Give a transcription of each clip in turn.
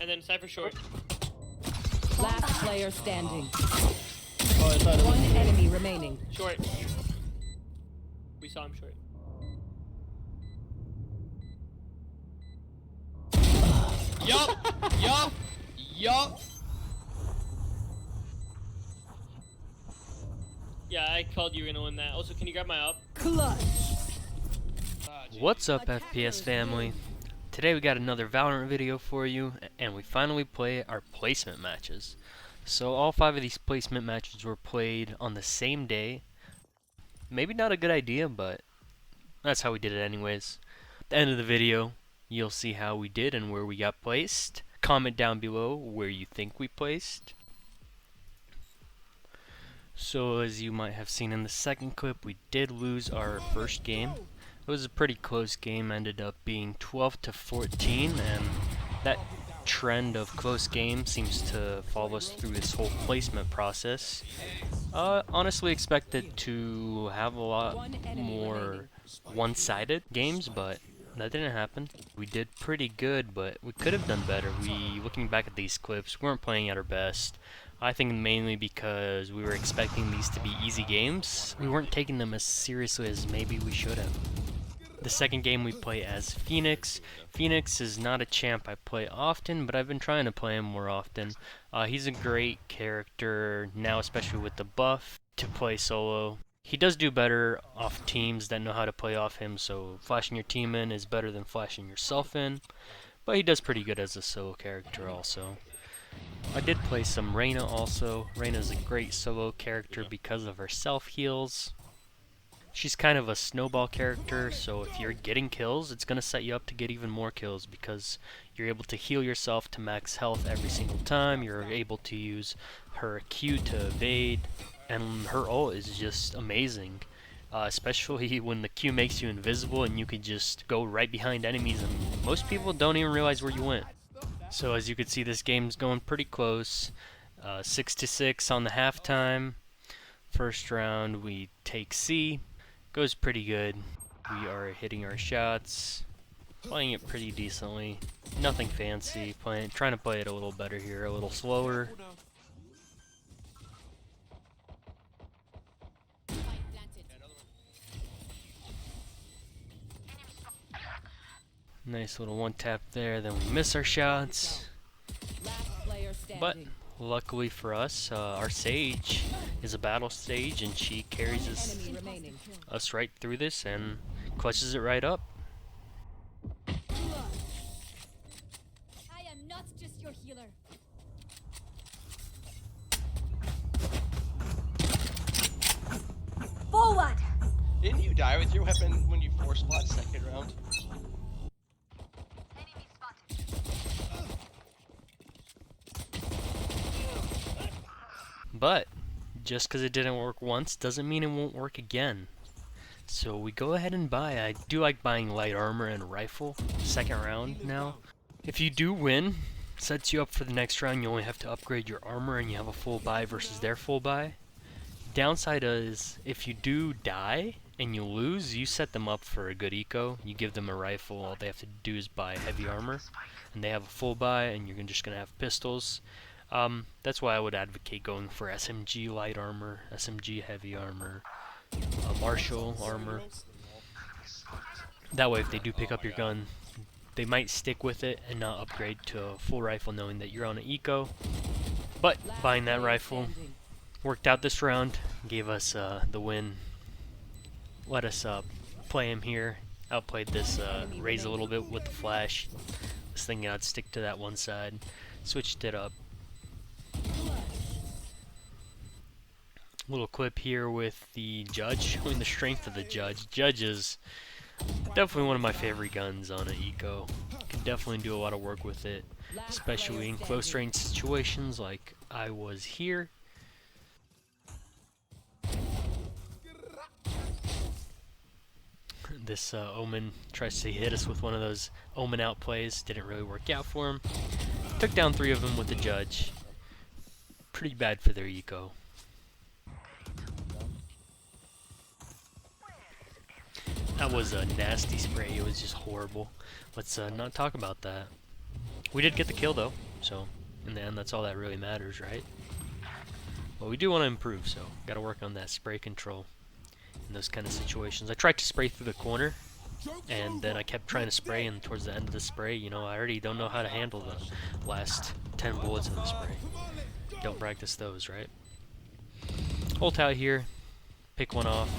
And then Cypher short. Last player standing. Oh, I thought it One was enemy remaining. short. We saw him short. Yup. Yeah, I called you were gonna win that. Also, can you grab my up? Clutch. What's up, FPS family? Today we got another Valorant video for you, and we finally play our placement matches. So all 5 of these placement matches were played on the same day. Maybe not a good idea, but that's how we did it anyways. At the end of the video, you'll see how we did and where we got placed. Comment down below where you think we placed. So as you might have seen in the second clip, we did lose our first game. It was a pretty close game, ended up being 12-14, and that trend of close games seems to follow us through this whole placement process. Honestly expected to have a lot more one-sided games, but that didn't happen. We did pretty good, but we could have done better. Looking back at these clips, we weren't playing at our best. I think mainly because we were expecting these to be easy games. We weren't taking them as seriously as maybe we should have. The second game we play as Phoenix. Phoenix is not a champ I play often, but I've been trying to play him more often. He's a great character now, especially with the buff to play solo. He does do better off teams that know how to play off him, so flashing your team in is better than flashing yourself in. But he does pretty good as a solo character also. I did play some Reyna also. Reyna's a great solo character because of her self-heals. She's kind of a snowball character, so if you're getting kills, it's going to set you up to get even more kills because you're able to heal yourself to max health every single time. You're able to use her Q to evade, and her ult is just amazing. Especially when the Q makes you invisible and you can just go right behind enemies, and most people don't even realize where you went. So as you can see, this game's going pretty close. 6-6 on the halftime. First round we take C. Goes pretty good. We are hitting our shots, playing it pretty decently. Nothing fancy. Trying to play it a little better here, a little slower. Nice little one tap there. Then we miss our shots. But luckily for us, our Sage is a battle stage, and she carries us right through this and clutches it right up. I am not just your healer. Forward! Didn't you die with your weapon when you force spot second round? But just because it didn't work once doesn't mean it won't work again. So we go ahead and buy. I do like buying light armor and a rifle. Second round now. If you do win, sets you up for the next round. You only have to upgrade your armor and you have a full buy versus their full buy. Downside is if you do die and you lose, you set them up for a good eco. You give them a rifle. All they have to do is buy heavy armor, and they have a full buy, and you're just gonna have pistols. That's why I would advocate going for SMG light armor, SMG heavy armor, martial armor. That way if they do pick up your gun, they might stick with it and not upgrade to a full rifle knowing that you're on an eco. But buying that rifle worked out this round, gave us the win. Let us play him here. Outplayed this Raze a little bit with the flash. Was thinking I'd stick to that one side. Switched it up. Little clip here with the Judge, showing the strength of the Judge. Judge is definitely one of my favorite guns on an eco. Can definitely do a lot of work with it, especially in close range situations like I was here. This Omen tries to hit us with one of those Omen out plays. Didn't really work out for him. Took down 3 of them with the Judge. Pretty bad for their eco. That was a nasty spray. It was just horrible. Let's not talk about that. We did get the kill though. So in the end, that's all that really matters, right? But we do want to improve, so gotta work on that spray control in those kind of situations. I tried to spray through the corner, and then I kept trying to spray, and towards the end of the spray, you know, I already don't know how to handle the last 10 bullets in the spray. Don't practice those, right? Ult out here, pick one off.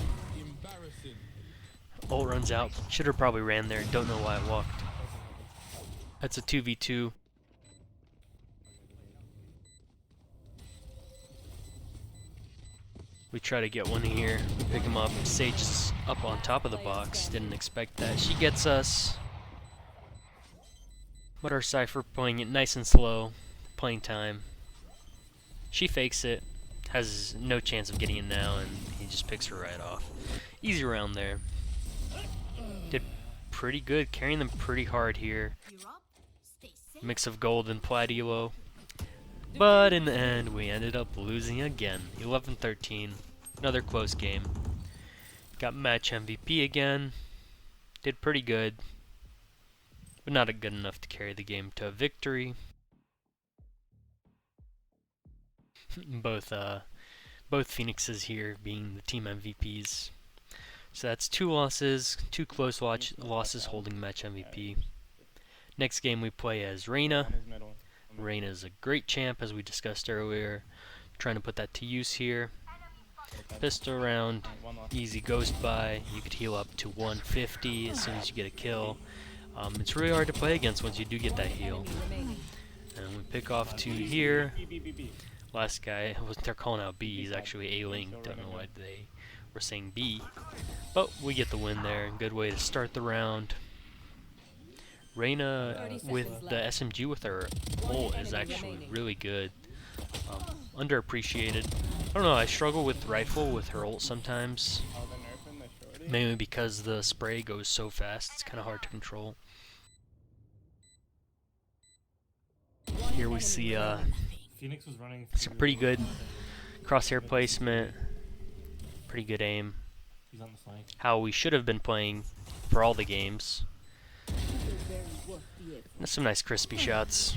Ult runs out. Should have probably ran there. Don't know why I walked. That's a 2v2. We try to get one here. We pick him up. Sage is up on top of the box. Didn't expect that. She gets us. But our Cypher playing it nice and slow. Playing time. She fakes it. Has no chance of getting it now, and he just picks her right off. Easy round there. Did pretty good. Carrying them pretty hard here. Mix of gold and plat elo. But in the end, we ended up losing again. 11-13. Another close game. Got match MVP again. Did pretty good. But not good enough to carry the game to a victory. Both Phoenixes here being the team MVPs. So that's 2 losses, 2 close losses holding match MVP. Next game we play as Reyna. Reyna is a great champ, as we discussed earlier. Trying to put that to use here. Pistol round, easy ghost by. You could heal up to 150 as soon as you get a kill. It's really hard to play against once you do get that heal. And we pick off 2 here. Last guy, they're calling out B, he's actually A-Link. Don't know why they were saying B. But we get the win there. Good way to start the round. Reyna with the SMG with her ult is actually really good. Underappreciated. I don't know, I struggle with rifle with her ult sometimes. Mainly because the spray goes so fast, it's kind of hard to control. Here we see some pretty good crosshair placement, pretty good aim. How we should have been playing for all the games. That's some nice crispy shots.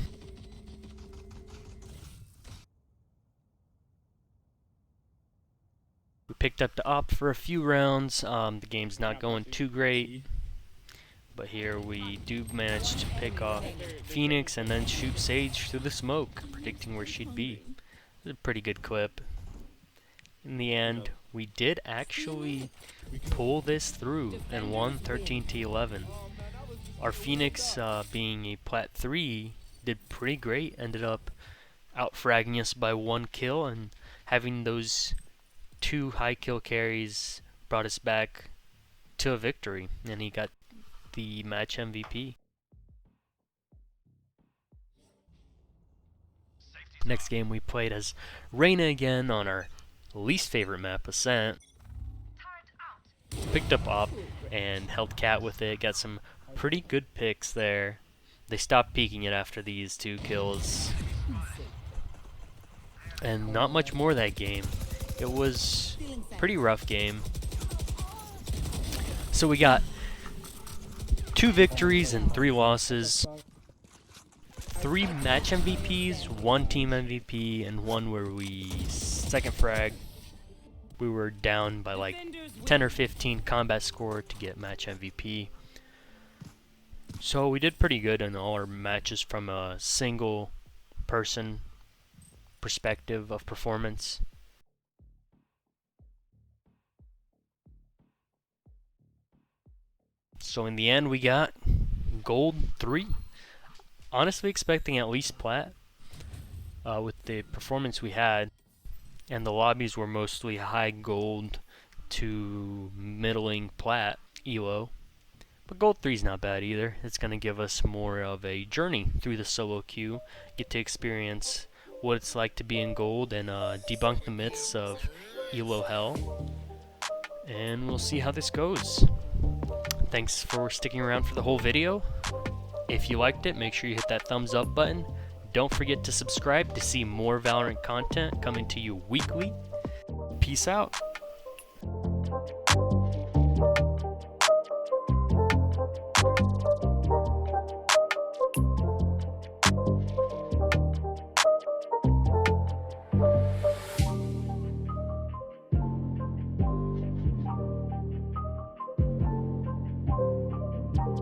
We picked up the op for a few rounds. The game's not going too great, but here we do manage to pick off Phoenix and then shoot Sage through the smoke, predicting where she'd be. It was a pretty good clip. In the end, we did actually pull this through and won 13-11. Our Phoenix, being a plat 3, did pretty great. Ended up out-fragging us by 1 kill, and having those 2 high kill carries brought us back to a victory, and he got the match MVP. Next game we played as Reyna again on our least favorite map, Ascent. Picked up op and held cat with it, got some pretty good picks there. They stopped peeking it after these 2 kills. And not much more that game. It was a pretty rough game. So we got 2 victories and 3 losses. 3 match MVPs, 1 team MVP, and 1 where we second frag. We were down by like 10 or 15 combat score to get match MVP. So we did pretty good in all our matches from a single person perspective of performance. So in the end we got gold 3. Honestly expecting at least plat with the performance we had, and the lobbies were mostly high gold to middling plat elo. But gold 3 is not bad either. It's going to give us more of a journey through the solo queue, get to experience what it's like to be in gold, and debunk the myths of elo hell. And we'll see how this goes. Thanks for sticking around for the whole video. If you liked it, make sure you hit that thumbs up button. Don't forget to subscribe to see more Valorant content coming to you weekly. Peace out.